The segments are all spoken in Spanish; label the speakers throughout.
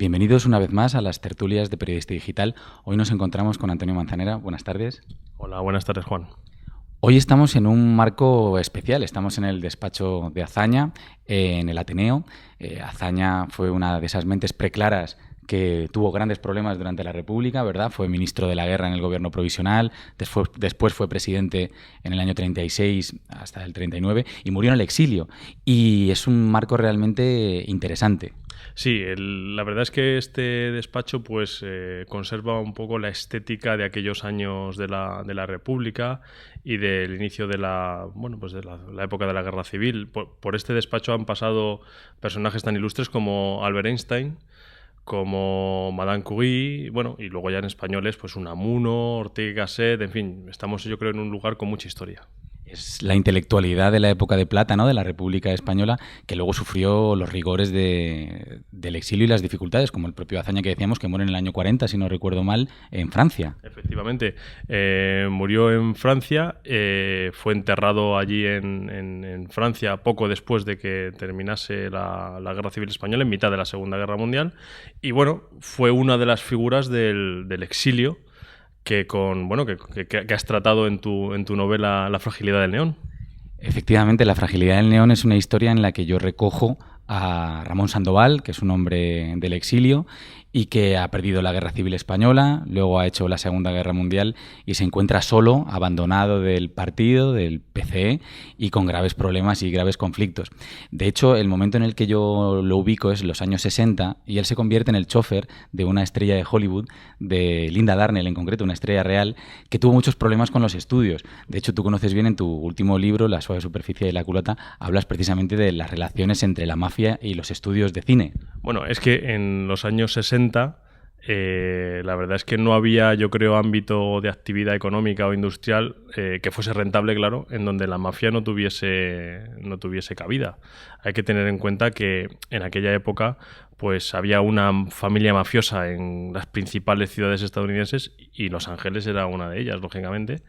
Speaker 1: Bienvenidos una vez más a las tertulias de Periodista Digital. Hoy nos encontramos con Antonio Manzanera. Buenas tardes.
Speaker 2: Hola, buenas tardes, Juan.
Speaker 1: Hoy estamos en un marco especial. Estamos en el despacho de Azaña, en el Ateneo. Azaña fue una de esas mentes preclaras que tuvo grandes problemas durante la República, ¿verdad? Fue ministro de la Guerra en el gobierno provisional, después fue presidente en el año 36 hasta el 39 y murió en el exilio. Y es un marco realmente interesante.
Speaker 2: Sí, la verdad es que este despacho pues conserva un poco la estética de aquellos años de la República y del inicio de la época de la Guerra Civil. Por este despacho han pasado personajes tan ilustres como Albert Einstein, como Madame Curie, y luego ya en españoles, pues Unamuno, Ortega y Gasset, en fin, estamos yo creo en un lugar con mucha historia.
Speaker 1: Es la intelectualidad de la época de plata, ¿no?, de la República Española, que luego sufrió los rigores del exilio y las dificultades, como el propio Azaña que decíamos, que muere en el año 40, si no recuerdo mal, en Francia.
Speaker 2: Efectivamente, murió en Francia, fue enterrado allí en Francia poco después de que terminase la Guerra Civil Española, en mitad de la Segunda Guerra Mundial, y fue una de las figuras del exilio que has tratado en tu novela La fragilidad del neón.
Speaker 1: Efectivamente, La fragilidad del neón es una historia en la que yo recojo a Ramón Sandoval, que es un hombre del exilio y que ha perdido la Guerra Civil Española, luego ha hecho la Segunda Guerra Mundial y se encuentra solo, abandonado del partido, del PCE, y con graves problemas y graves conflictos. De hecho, el momento en el que yo lo ubico es los años 60 y él se convierte en el chofer de una estrella de Hollywood, de Linda Darnell en concreto, una estrella real, que tuvo muchos problemas con los estudios. De hecho, tú conoces bien en tu último libro, La suave superficie de la culata, hablas precisamente de las relaciones entre la mafia y los estudios de cine.
Speaker 2: Bueno, es que en los años 60 la verdad es que no había, yo creo, ámbito de actividad económica o industrial que fuese rentable, claro, en donde la mafia no tuviese cabida. Hay que tener en cuenta que en aquella época pues había una familia mafiosa en las principales ciudades estadounidenses y Los Ángeles era una de ellas, lógicamente.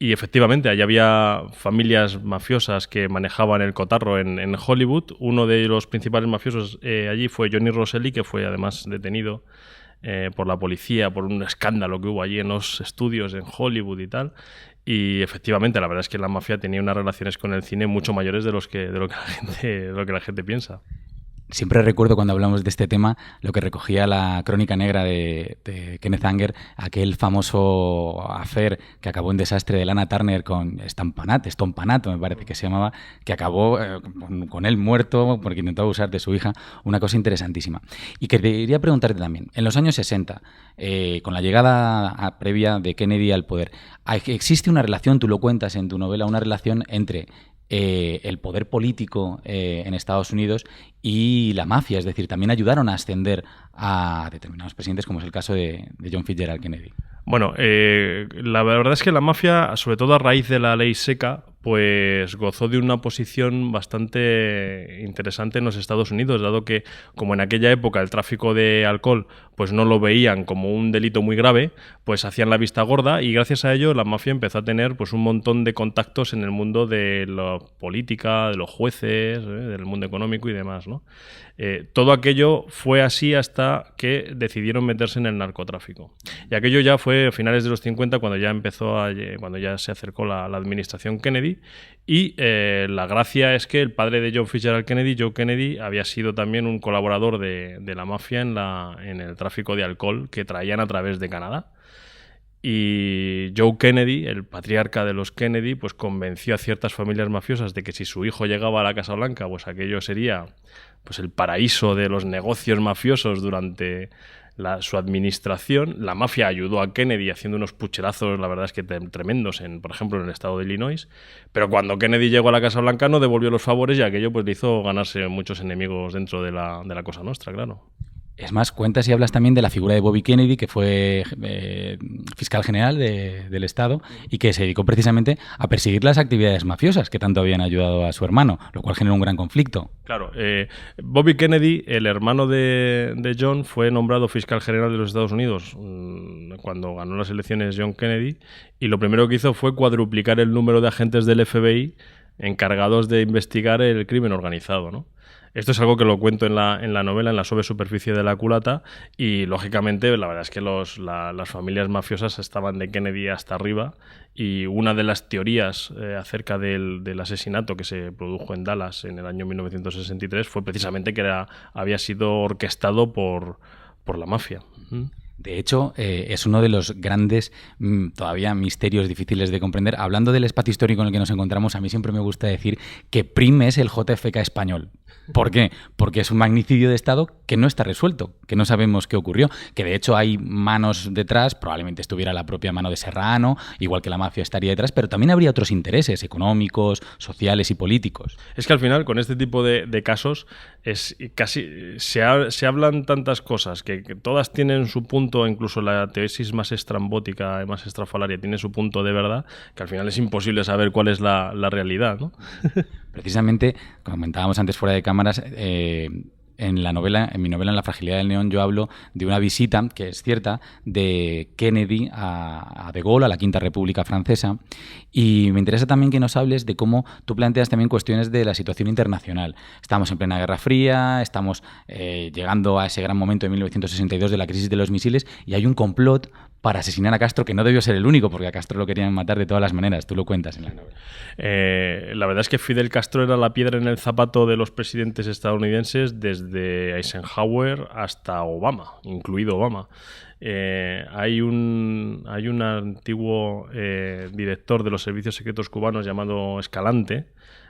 Speaker 2: Y efectivamente, allí había familias mafiosas que manejaban el cotarro en Hollywood. Uno de los principales mafiosos allí fue Johnny Rosselli, que fue además detenido por la policía por un escándalo que hubo allí en los estudios en Hollywood y tal. Y efectivamente, la verdad es que la mafia tenía unas relaciones con el cine mucho mayores de lo que la gente piensa.
Speaker 1: Siempre recuerdo cuando hablamos de este tema lo que recogía la Crónica Negra de Kenneth Anger, aquel famoso affair que acabó en desastre de Lana Turner con Stompanato me parece que se llamaba, que acabó con él muerto porque intentó abusar de su hija, una cosa interesantísima. Y quería preguntarte también, en los años 60, con la llegada previa de Kennedy al poder, ¿existe una relación, tú lo cuentas en tu novela, una relación entre el poder político en Estados Unidos y la mafia? Es decir, también ayudaron a ascender a determinados presidentes, como es el caso de John Fitzgerald Kennedy.
Speaker 2: Bueno, la verdad es que la mafia, sobre todo a raíz de la ley seca, pues gozó de una posición bastante interesante en los Estados Unidos, dado que, como en aquella época el tráfico de alcohol pues no lo veían como un delito muy grave, pues hacían la vista gorda y gracias a ello la mafia empezó a tener pues un montón de contactos en el mundo de la política, de los jueces, del mundo económico y demás, ¿no? Todo aquello fue así hasta que decidieron meterse en el narcotráfico. Y aquello ya fue a finales de los 50 cuando ya se acercó la administración Kennedy. Y la gracia es que el padre de John Fitzgerald Kennedy, Joe Kennedy, había sido también un colaborador de la mafia en el tráfico de alcohol que traían a través de Canadá. Y Joe Kennedy, el patriarca de los Kennedy, pues convenció a ciertas familias mafiosas de que si su hijo llegaba a la Casa Blanca, pues aquello sería pues el paraíso de los negocios mafiosos durante su administración. La mafia ayudó a Kennedy haciendo unos pucherazos, la verdad es que tremendos, por ejemplo, en el estado de Illinois. Pero cuando Kennedy llegó a la Casa Blanca no devolvió los favores y aquello pues le hizo ganarse muchos enemigos dentro de la Cosa Nostra, claro.
Speaker 1: Es más, cuentas y hablas también de la figura de Bobby Kennedy, que fue fiscal general del Estado y que se dedicó precisamente a perseguir las actividades mafiosas que tanto habían ayudado a su hermano, lo cual generó un gran conflicto.
Speaker 2: Claro, Bobby Kennedy, el hermano de John, fue nombrado fiscal general de los Estados Unidos cuando ganó las elecciones John Kennedy, y lo primero que hizo fue cuadruplicar el número de agentes del FBI encargados de investigar el crimen organizado, ¿no? Esto es algo que lo cuento en la novela, en la suave superficie de la culata, y lógicamente la verdad es que las familias mafiosas estaban de Kennedy hasta arriba, y una de las teorías acerca del asesinato que se produjo en Dallas en el año 1963 fue precisamente que había sido orquestado por la mafia.
Speaker 1: De hecho, es uno de los grandes todavía misterios difíciles de comprender. Hablando del espacio histórico en el que nos encontramos, a mí siempre me gusta decir que Prim es el JFK español. ¿Por qué? Porque es un magnicidio de Estado que no está resuelto, que no sabemos qué ocurrió, que de hecho hay manos detrás, probablemente estuviera la propia mano de Serrano, igual que la mafia estaría detrás, pero también habría otros intereses económicos, sociales y políticos.
Speaker 2: Es que al final, con este tipo de casos, se hablan tantas cosas que todas tienen su punto, incluso la tesis más estrambótica, más estrafalaria, tiene su punto de verdad, que al final es imposible saber cuál es la realidad, ¿no?
Speaker 1: Precisamente, comentábamos antes fuera de cámaras, en mi novela, En la fragilidad del neón, yo hablo de una visita, que es cierta, de Kennedy a De Gaulle, a la Quinta República Francesa, y me interesa también que nos hables de cómo tú planteas también cuestiones de la situación internacional. Estamos en plena Guerra Fría, estamos llegando a ese gran momento de 1962 de la crisis de los misiles, y hay un complot para asesinar a Castro, que no debió ser el único, porque a Castro lo querían matar de todas las maneras. Tú lo cuentas en la novela.
Speaker 2: La verdad es que Fidel Castro era la piedra en el zapato de los presidentes estadounidenses desde Eisenhower hasta Obama, incluido Obama. Hay un antiguo director de los servicios secretos cubanos llamado Escalante,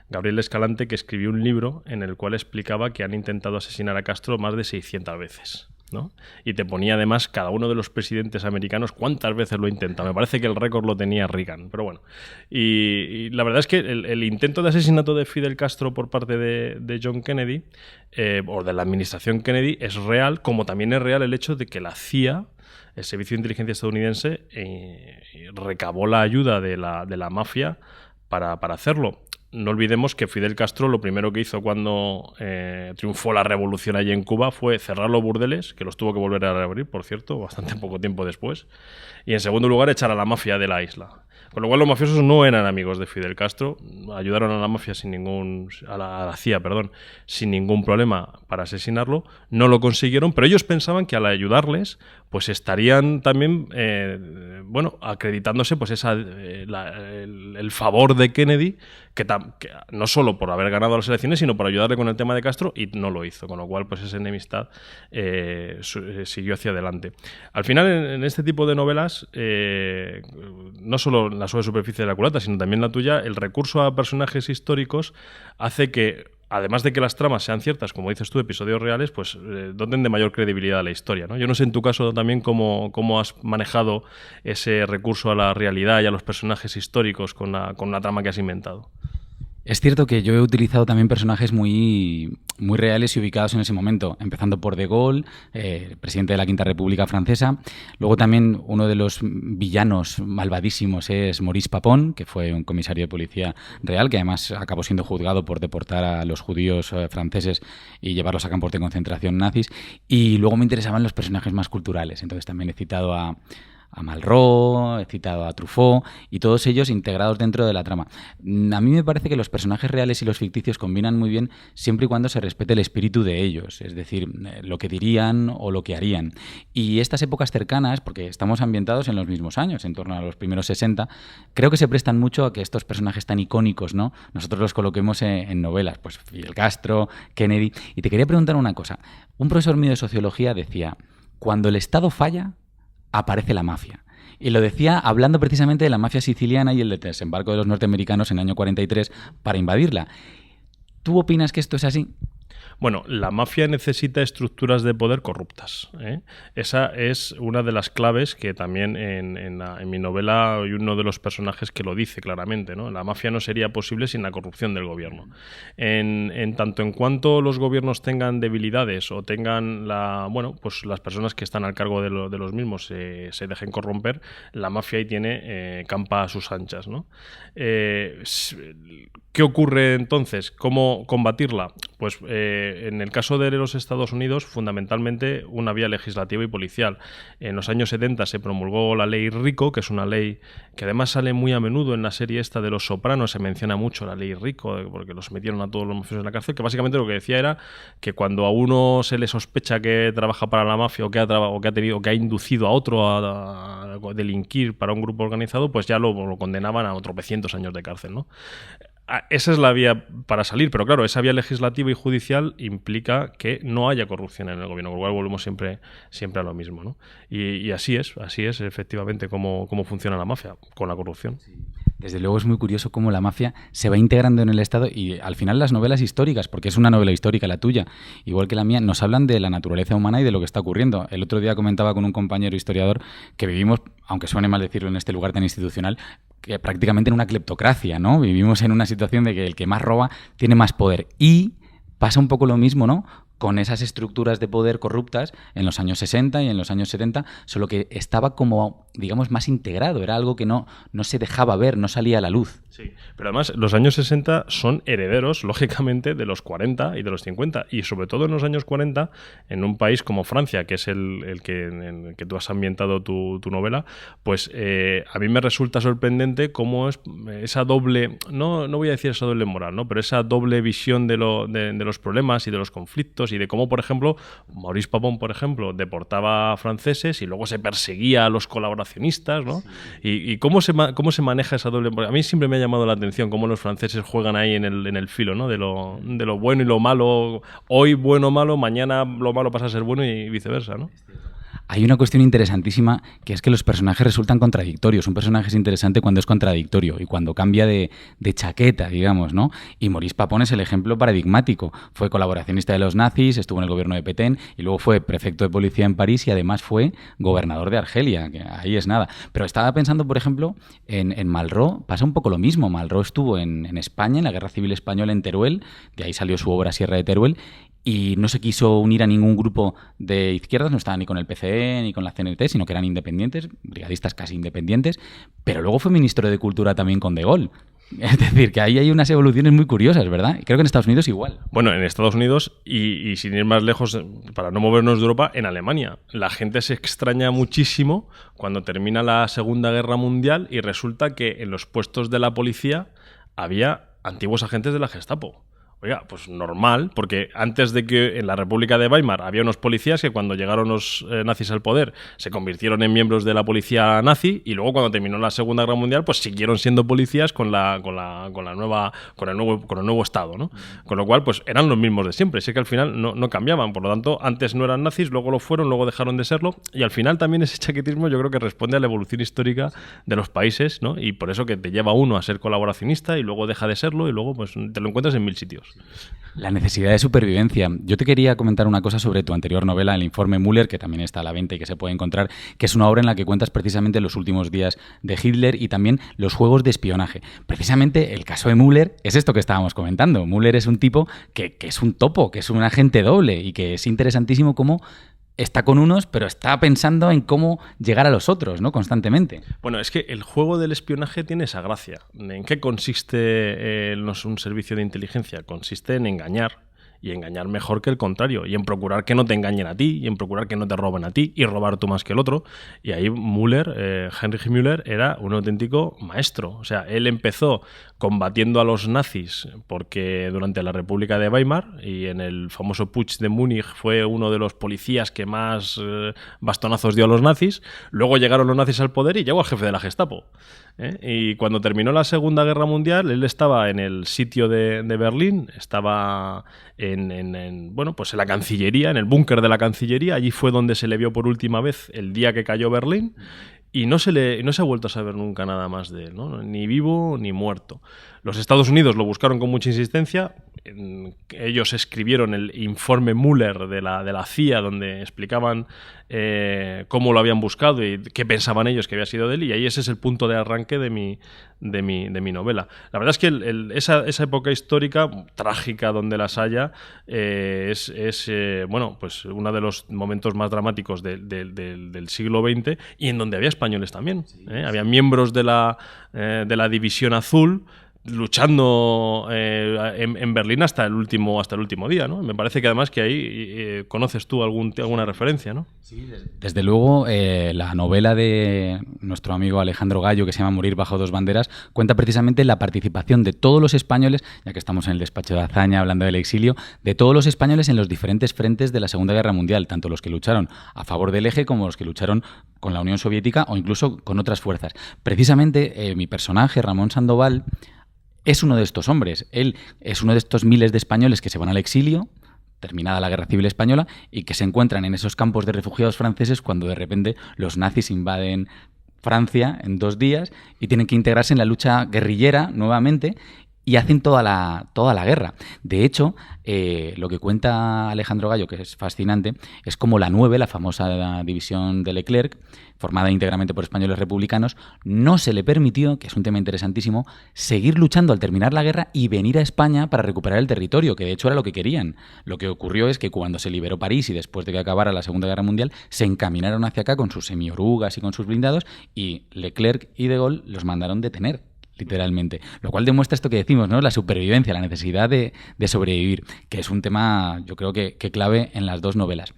Speaker 2: Gabriel Escalante, que escribió un libro en el cual explicaba que han intentado asesinar a Castro más de 600 veces. ¿No? Y te ponía además cada uno de los presidentes americanos cuántas veces lo intenta. Me parece que el récord lo tenía Reagan, pero bueno. Y la verdad es que el intento de asesinato de Fidel Castro por parte de John Kennedy, o de la administración Kennedy, es real, como también es real el hecho de que la CIA, el Servicio de Inteligencia estadounidense, recabó la ayuda de la mafia para hacerlo. No olvidemos que Fidel Castro lo primero que hizo cuando triunfó la revolución allí en Cuba fue cerrar los burdeles, que los tuvo que volver a reabrir, por cierto, bastante poco tiempo después, y en segundo lugar echar a la mafia de la isla. Con lo cual los mafiosos no eran amigos de Fidel Castro, ayudaron a la mafia a la CIA, sin ningún problema para asesinarlo, no lo consiguieron, pero ellos pensaban que al ayudarles pues estarían también acreditándose pues el favor de Kennedy, que no solo por haber ganado las elecciones, sino por ayudarle con el tema de Castro, y no lo hizo, con lo cual pues esa enemistad siguió hacia adelante. Al final, en este tipo de novelas, no solo la suave superficie de la culata, sino también la tuya, el recurso a personajes históricos hace que, además de que las tramas sean ciertas, como dices tú, episodios reales, pues doten de mayor credibilidad a la historia, ¿no? Yo no sé en tu caso también cómo has manejado ese recurso a la realidad y a los personajes históricos con una trama que has inventado.
Speaker 1: Es cierto que yo he utilizado también personajes muy, muy reales y ubicados en ese momento, empezando por De Gaulle, presidente de la Quinta República Francesa. Luego también uno de los villanos malvadísimos es Maurice Papon, que fue un comisario de policía real, que además acabó siendo juzgado por deportar a los judíos franceses y llevarlos a campos de concentración nazis. Y luego me interesaban los personajes más culturales, entonces también he citado a Malraux, he citado a Truffaut, y todos ellos integrados dentro de la trama. A mí me parece que los personajes reales y los ficticios combinan muy bien siempre y cuando se respete el espíritu de ellos, es decir, lo que dirían o lo que harían. Y estas épocas cercanas, porque estamos ambientados en los mismos años, en torno a los primeros 60, creo que se prestan mucho a que estos personajes tan icónicos, ¿no?, nosotros los coloquemos en novelas, pues Fidel Castro, Kennedy. Y te quería preguntar una cosa. Un profesor mío de sociología decía: cuando el Estado falla, aparece la mafia. Y lo decía hablando precisamente de la mafia siciliana y el desembarco de los norteamericanos en el año 43 para invadirla. ¿Tú opinas que esto es así?
Speaker 2: Bueno, la mafia necesita estructuras de poder corruptas, ¿eh? Esa es una de las claves que también en mi novela hay uno de los personajes que lo dice claramente, ¿no? La mafia no sería posible sin la corrupción del gobierno. En tanto en cuanto los gobiernos tengan debilidades o tengan pues las personas que están al cargo de los mismos se dejen corromper, la mafia ahí tiene campa a sus anchas, ¿no? ¿Qué ocurre entonces? ¿Cómo combatirla? Pues en el caso de los Estados Unidos, fundamentalmente una vía legislativa y policial. En los años 70 se promulgó la ley Rico, que es una ley que además sale muy a menudo en la serie esta de Los Sopranos, se menciona mucho la ley Rico, porque los metieron a todos los mafiosos en la cárcel, que básicamente lo que decía era que cuando a uno se le sospecha que trabaja para la mafia o que ha inducido a otro a delinquir para un grupo organizado, pues ya lo condenaban a tropecientos años de cárcel, ¿no? Esa es la vía para salir, pero claro, esa vía legislativa y judicial implica que no haya corrupción en el gobierno, con lo cual volvemos siempre a lo mismo, ¿no? Y así es efectivamente cómo funciona la mafia, con la corrupción.
Speaker 1: Sí. Desde luego es muy curioso cómo la mafia se va integrando en el Estado y al final las novelas históricas, porque es una novela histórica la tuya, igual que la mía, nos hablan de la naturaleza humana y de lo que está ocurriendo. El otro día comentaba con un compañero historiador que vivimos, aunque suene mal decirlo en este lugar tan institucional, que prácticamente en una cleptocracia, ¿no? Vivimos en una situación de que el que más roba tiene más poder. Y pasa un poco lo mismo, ¿no?, con esas estructuras de poder corruptas en los años 60 y en los años 70, solo que estaba como, digamos, más integrado, era algo que no se dejaba ver, no salía a la luz.
Speaker 2: Sí, pero además los años 60 son herederos, lógicamente, de los 40 y de los 50, y sobre todo en los años 40, en un país como Francia, que es en el que tú has ambientado tu novela, pues a mí me resulta sorprendente cómo es esa doble, no voy a decir esa doble moral, ¿no?, pero esa doble visión de los problemas y de los conflictos, y de cómo, por ejemplo, Maurice Papon, por ejemplo, deportaba a franceses y luego se perseguía a los colaboracionistas, ¿no? Sí. Y cómo se maneja esa doble... A mí siempre me ha llamado la atención cómo los franceses juegan ahí en el filo, ¿no?, de lo bueno y lo malo. Hoy bueno o malo, mañana lo malo pasa a ser bueno y viceversa, ¿no?
Speaker 1: Hay una cuestión interesantísima, que es que los personajes resultan contradictorios. Un personaje es interesante cuando es contradictorio y cuando cambia de chaqueta, digamos, ¿no? Y Maurice Papon es el ejemplo paradigmático. Fue colaboracionista de los nazis, estuvo en el gobierno de Petén y luego fue prefecto de policía en París y además fue gobernador de Argelia, que ahí es nada. Pero estaba pensando, por ejemplo, en Malraux, pasa un poco lo mismo. Malraux estuvo en España, en la Guerra Civil Española, en Teruel, de ahí salió su obra Sierra de Teruel, y no se quiso unir a ningún grupo de izquierdas, no estaba ni con el PCE ni con la CNT, sino que eran independientes, brigadistas casi independientes, pero luego fue ministro de Cultura también con De Gaulle. Es decir, que ahí hay unas evoluciones muy curiosas, ¿verdad? Y creo que en Estados Unidos igual.
Speaker 2: Bueno, en Estados Unidos y sin ir más lejos, para no movernos de Europa, en Alemania. La gente se extraña muchísimo cuando termina la Segunda Guerra Mundial y resulta que en los puestos de la policía había antiguos agentes de la Gestapo. Oiga, pues normal, porque antes de que en la República de Weimar había unos policías que cuando llegaron los nazis al poder se convirtieron en miembros de la policía nazi y luego cuando terminó la Segunda Guerra Mundial pues siguieron siendo policías con el nuevo Estado, ¿no? Con lo cual pues eran los mismos de siempre, sé que al final no cambiaban, por lo tanto antes no eran nazis, luego lo fueron, luego dejaron de serlo y al final también ese chaquetismo yo creo que responde a la evolución histórica de los países, ¿no? Y por eso que te lleva uno a ser colaboracionista y luego deja de serlo y luego pues te lo encuentras en 1000 sitios.
Speaker 1: La necesidad de supervivencia. Yo te quería comentar una cosa sobre tu anterior novela, El informe Müller, que también está a la venta y que se puede encontrar, que es una obra en la que cuentas precisamente los últimos días de Hitler y también los juegos de espionaje. Precisamente el caso de Müller es esto que estábamos comentando. Müller es un tipo que es un topo, que es un agente doble y que es interesantísimo cómo está con unos, pero está pensando en cómo llegar a los otros, ¿no?, constantemente.
Speaker 2: Bueno, es que el juego del espionaje tiene esa gracia. ¿En qué consiste un servicio de inteligencia? Consiste en engañar. Y engañar mejor que el contrario, y en procurar que no te engañen a ti, y en procurar que no te roben a ti, y robar tú más que el otro. Y ahí Müller, Heinrich Müller, era un auténtico maestro. O sea, él empezó combatiendo a los nazis porque durante la República de Weimar y en el famoso Putsch de Múnich fue uno de los policías que más bastonazos dio a los nazis. Luego llegaron los nazis al poder y llegó al jefe de la Gestapo. Y cuando terminó la Segunda Guerra Mundial, él estaba en el sitio de Berlín, estaba en la Cancillería, en el búnker de la Cancillería. Allí fue donde se le vio por última vez el día que cayó Berlín. Y no se ha vuelto a saber nunca nada más de él, ¿no? Ni vivo ni muerto. Los Estados Unidos lo buscaron con mucha insistencia. Ellos escribieron el informe Müller de la CIA, donde explicaban cómo lo habían buscado y qué pensaban ellos que había sido de él. Y ahí ese es el punto de arranque de mi novela. La verdad es que esa época histórica, trágica donde las haya, es pues uno de los momentos más dramáticos del siglo XX y en donde había españoles también. Había miembros de la División Azul luchando en Berlín hasta el último día, ¿no? Me parece que además que ahí conoces tú alguna referencia, ¿no?
Speaker 1: Sí, desde luego, la novela de nuestro amigo Alejandro Gallo, que se llama Morir bajo dos banderas, cuenta precisamente la participación de todos los españoles, ya que estamos en el despacho de Azaña hablando del exilio, de todos los españoles en los diferentes frentes de la Segunda Guerra Mundial, tanto los que lucharon a favor del eje como los que lucharon con la Unión Soviética o incluso con otras fuerzas. Precisamente, mi personaje, Ramón Sandoval, es uno de estos hombres. Él es uno de estos miles de españoles que se van al exilio, terminada la Guerra Civil Española, y que se encuentran en esos campos de refugiados franceses cuando de repente los nazis invaden Francia en 2 días y tienen que integrarse en la lucha guerrillera nuevamente y hacen toda la guerra. De hecho, lo que cuenta Alejandro Gallo, que es fascinante, es como la 9, la famosa división de Leclerc, formada íntegramente por españoles republicanos, no se le permitió, que es un tema interesantísimo, seguir luchando al terminar la guerra y venir a España para recuperar el territorio, que de hecho era lo que querían. Lo que ocurrió es que cuando se liberó París y después de que acabara la Segunda Guerra Mundial, se encaminaron hacia acá con sus semiorugas y con sus blindados, y Leclerc y de Gaulle los mandaron detener, literalmente. Lo cual demuestra esto que decimos, ¿no? La supervivencia, la necesidad de sobrevivir, que es un tema, yo creo que clave en las 2 novelas.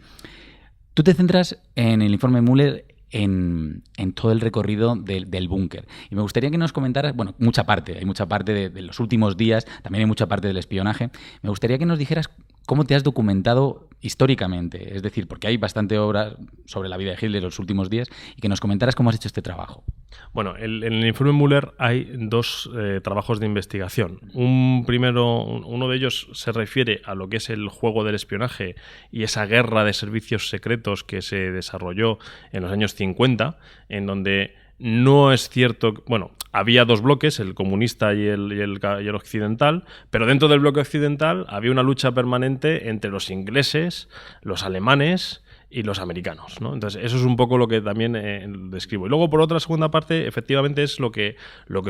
Speaker 1: Tú te centras en el informe Müller en todo el recorrido del búnker. Y me gustaría que nos comentaras, bueno, hay mucha parte de los últimos días, también hay mucha parte del espionaje. Me gustaría que nos dijeras cómo te has documentado históricamente, es decir, porque hay bastante obra sobre la vida de Hitler en los últimos días, y que nos comentaras cómo has hecho este trabajo.
Speaker 2: Bueno, en el informe Müller hay 2 trabajos de investigación. Uno de ellos se refiere a lo que es el juego del espionaje y esa guerra de servicios secretos que se desarrolló en los años 50, en donde no es cierto... Bueno, había 2 bloques, el comunista y el occidental, pero dentro del bloque occidental había una lucha permanente entre los ingleses, los alemanes y los americanos, ¿no? Entonces, eso es un poco lo que también describo. Y luego, por otra segunda parte, efectivamente es lo que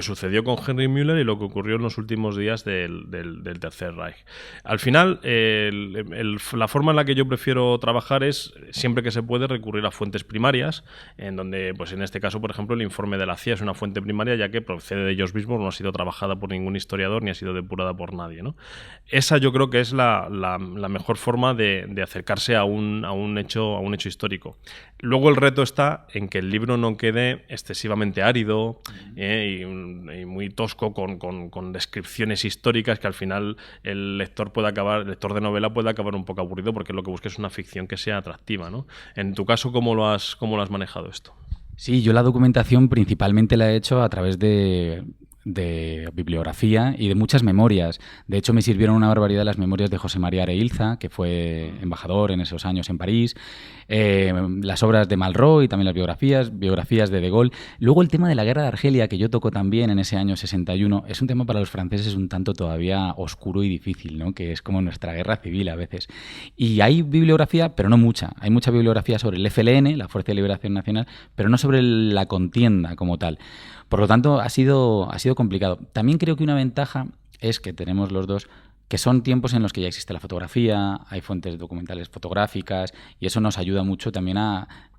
Speaker 2: sucedió con Henry Müller y lo que ocurrió en los últimos días del Tercer Reich. Al final, la forma en la que yo prefiero trabajar es, siempre que se puede, recurrir a fuentes primarias, en donde, pues en este caso, por ejemplo, el informe de la CIA es una fuente primaria, ya que procede de ellos mismos, no ha sido trabajada por ningún historiador ni ha sido depurada por nadie, ¿no? Esa yo creo que es la mejor forma de acercarse a un hecho histórico. Luego el reto está en que el libro no quede excesivamente árido y muy tosco con descripciones históricas que al final el lector de novela puede acabar un poco aburrido, porque lo que busca es una ficción que sea atractiva, ¿no? En tu caso, ¿cómo lo has manejado esto?
Speaker 1: Sí, yo la documentación principalmente la he hecho a través de bibliografía y de muchas memorias. De hecho, me sirvieron una barbaridad las memorias de José María Areilza, que fue embajador en esos años en París, las obras de Malraux y también las biografías de Gaulle. Luego el tema de la guerra de Argelia, que yo toco también en ese año 61, es un tema para los franceses un tanto todavía oscuro y difícil, ¿no? Que es como nuestra guerra civil a veces. Y hay bibliografía, pero no mucha. Hay mucha bibliografía sobre el FLN, la Fuerza de Liberación Nacional, pero no sobre la contienda como tal. Por lo tanto, ha sido complicado. También creo que una ventaja es que tenemos los dos, que son tiempos en los que ya existe la fotografía, hay fuentes documentales fotográficas, y eso nos ayuda mucho también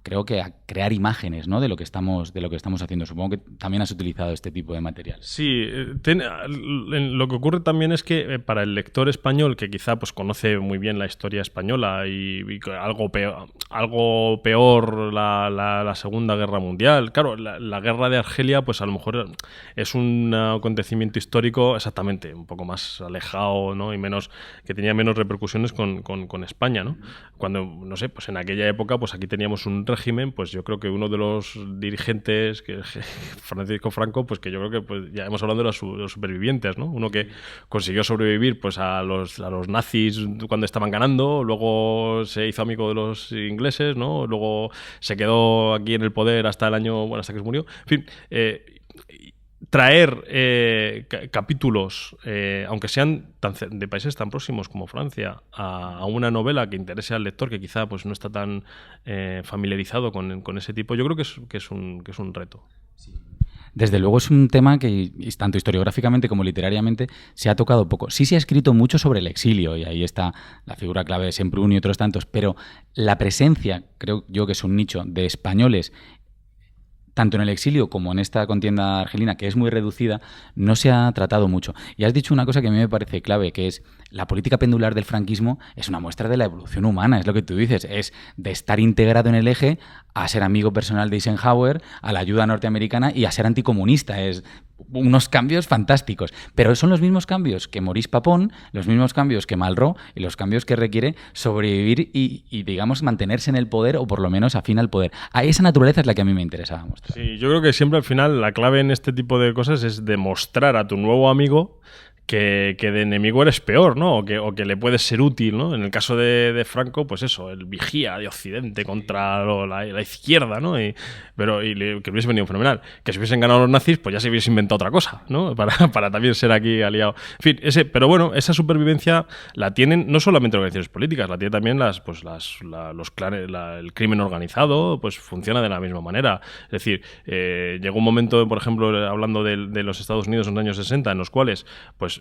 Speaker 1: creo que a crear imágenes, ¿no? de lo que estamos haciendo. Supongo que también has utilizado este tipo de material.
Speaker 2: Sí, lo que ocurre también es que para el lector español, que quizá pues conoce muy bien la historia española y algo peor la Segunda Guerra Mundial, claro, la guerra de Argelia pues a lo mejor es un acontecimiento histórico exactamente un poco más alejado, ¿no? Y que tenía menos repercusiones con España, ¿no? Cuando, no sé, pues en aquella época pues aquí teníamos un régimen, pues yo creo que uno de los dirigentes, que Francisco Franco, pues que yo creo que pues ya hemos hablado de los supervivientes, ¿no? Uno que consiguió sobrevivir pues a los nazis cuando estaban ganando, luego se hizo amigo de los ingleses, ¿no? Luego se quedó aquí en el poder hasta que se murió. En fin, traer capítulos, aunque sean de países tan próximos como Francia, a una novela que interese al lector, que quizá pues no está tan familiarizado con ese tipo, yo creo que es un reto.
Speaker 1: Sí. Desde luego es un tema que, tanto historiográficamente como literariamente, se ha tocado poco. Sí se ha escrito mucho sobre el exilio, y ahí está la figura clave de Semprún y otros tantos, pero la presencia, creo yo que es un nicho, de españoles tanto en el exilio como en esta contienda argelina, que es muy reducida, no se ha tratado mucho. Y has dicho una cosa que a mí me parece clave, que es la política pendular del franquismo es una muestra de la evolución humana, es lo que tú dices, es de estar integrado en el eje a ser amigo personal de Eisenhower, a la ayuda norteamericana y a ser anticomunista. Es unos cambios fantásticos. Pero son los mismos cambios que Maurice Papon, los mismos cambios que Malraux y los cambios que requiere sobrevivir y, digamos, mantenerse en el poder o por lo menos afín al poder. A esa naturaleza es la que a mí me interesaba mostrar.
Speaker 2: Sí, yo creo que siempre al final la clave en este tipo de cosas es demostrar a tu nuevo amigo que de enemigo eres peor, ¿no? O que le puedes ser útil, ¿no? En el caso de Franco, pues eso, el vigía de Occidente contra la izquierda, ¿no? Que hubiese venido fenomenal. Que si hubiesen ganado los nazis, pues ya se hubiese inventado otra cosa, ¿no? Para también ser aquí aliado. En fin, pero bueno, esa supervivencia la tienen no solamente organizaciones políticas, la tienen también los clanes, el crimen organizado, pues funciona de la misma manera. Es decir, llegó un momento, por ejemplo, hablando de los Estados Unidos en los años 60, en los cuales, pues,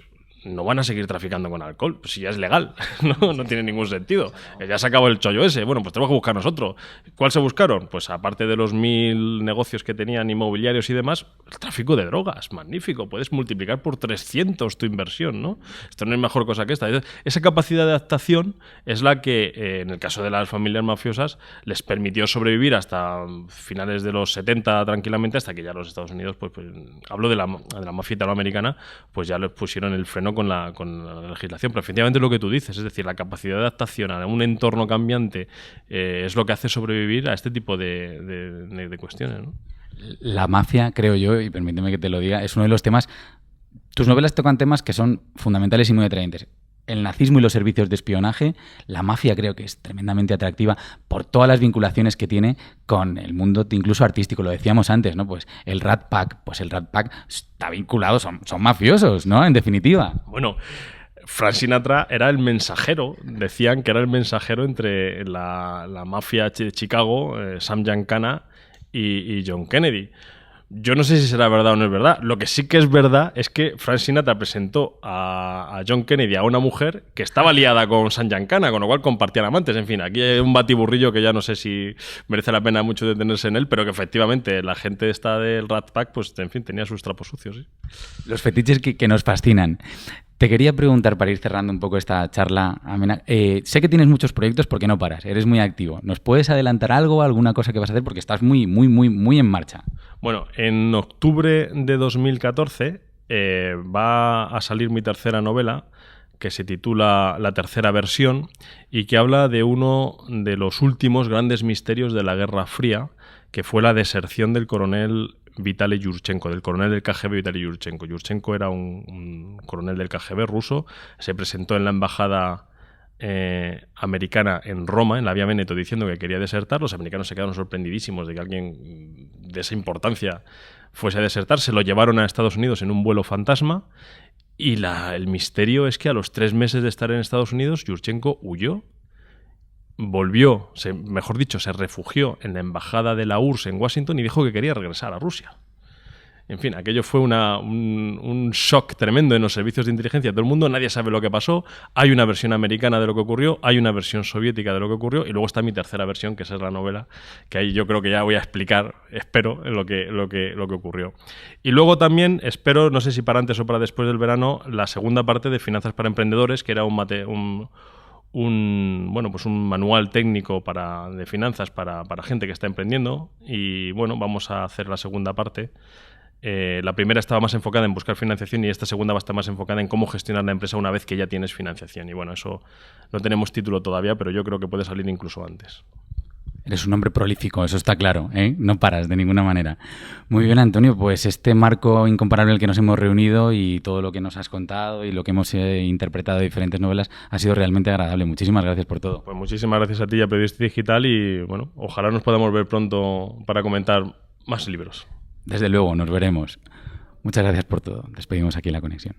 Speaker 2: no van a seguir traficando con alcohol, pues si ya es legal, no tiene ningún sentido. Ya se acabó el chollo ese, bueno, pues tenemos que buscarnos otro. ¿Cuál se buscaron? Pues aparte de los 1000 negocios que tenían inmobiliarios y demás, el tráfico de drogas, magnífico, puedes multiplicar por 300 tu inversión, ¿no? Esto no es mejor cosa que esta. Esa capacidad de adaptación es la que, en el caso de las familias mafiosas, les permitió sobrevivir hasta finales de los 70 tranquilamente, hasta que ya los Estados Unidos, pues hablo de la mafia italoamericana, pues ya les pusieron el freno con la legislación, pero efectivamente es lo que tú dices, es decir, la capacidad de adaptación a un entorno cambiante es lo que hace sobrevivir a este tipo de cuestiones, ¿no?
Speaker 1: La mafia, creo yo, y permíteme que te lo diga, es uno de los temas... Tus novelas tocan temas que son fundamentales y muy atrayentes. El nazismo y los servicios de espionaje, la mafia creo que es tremendamente atractiva por todas las vinculaciones que tiene con el mundo incluso artístico, lo decíamos antes, ¿no? Pues el Rat Pack está vinculado, son mafiosos, ¿no? En definitiva.
Speaker 2: Bueno, Frank Sinatra era el mensajero, decían que era el mensajero entre la mafia de Chicago, Sam Giancana y John Kennedy. Yo no sé si será verdad o no es verdad. Lo que sí que es verdad es que Frank Sinatra presentó a John Kennedy a una mujer que estaba liada con Sam Giancana, con lo cual compartían amantes. En fin, aquí hay un batiburrillo que ya no sé si merece la pena mucho detenerse en él, pero que efectivamente la gente esta del Rat Pack, pues en fin, tenía sus trapos sucios. ¿Sí?
Speaker 1: Los fetiches que nos fascinan. Te quería preguntar, para ir cerrando un poco esta charla amena, sé que tienes muchos proyectos porque no paras, eres muy activo. ¿Nos puedes adelantar algo, alguna cosa que vas a hacer? Porque estás muy en marcha.
Speaker 2: Bueno, en octubre de 2014 va a salir mi tercera novela, que se titula La tercera versión, y que habla de uno de los últimos grandes misterios de la Guerra Fría, que fue la deserción del coronel Vitaly Yurchenko, del coronel del KGB Vitaly Yurchenko. Yurchenko era un coronel del KGB ruso, se presentó en la embajada americana en Roma, en la Vía Veneto, diciendo que quería desertar. Los americanos se quedaron sorprendidísimos de que alguien de esa importancia fuese a desertar. Se lo llevaron a Estados Unidos en un vuelo fantasma y el misterio es que a los 3 meses de estar en Estados Unidos, Yurchenko huyó. Volvió, mejor dicho, se refugió en la embajada de la URSS en Washington y dijo que quería regresar a Rusia. En fin, aquello fue un shock tremendo en los servicios de inteligencia de todo el mundo. Nadie sabe lo que pasó. Hay una versión americana de lo que ocurrió, hay una versión soviética de lo que ocurrió y luego está mi tercera versión, que esa es la novela, que ahí yo creo que ya voy a explicar, espero, lo que ocurrió. Y luego también espero, no sé si para antes o para después del verano, la segunda parte de Finanzas para Emprendedores, que era un manual técnico de finanzas para gente que está emprendiendo. Y bueno, vamos a hacer la segunda parte. La primera estaba más enfocada en buscar financiación y esta segunda va a estar más enfocada en cómo gestionar la empresa una vez que ya tienes financiación. Y bueno, eso no tenemos título todavía, pero yo creo que puede salir incluso antes.
Speaker 1: Eres un hombre prolífico, eso está claro, ¿eh? No paras de ninguna manera. Muy bien, Antonio, pues este marco incomparable en el que nos hemos reunido y todo lo que nos has contado y lo que hemos interpretado de diferentes novelas ha sido realmente agradable. Muchísimas gracias por todo.
Speaker 2: Pues muchísimas gracias a ti y a Periodista Digital y bueno, ojalá nos podamos ver pronto para comentar más libros.
Speaker 1: Desde luego, nos veremos. Muchas gracias por todo. Despedimos aquí la conexión.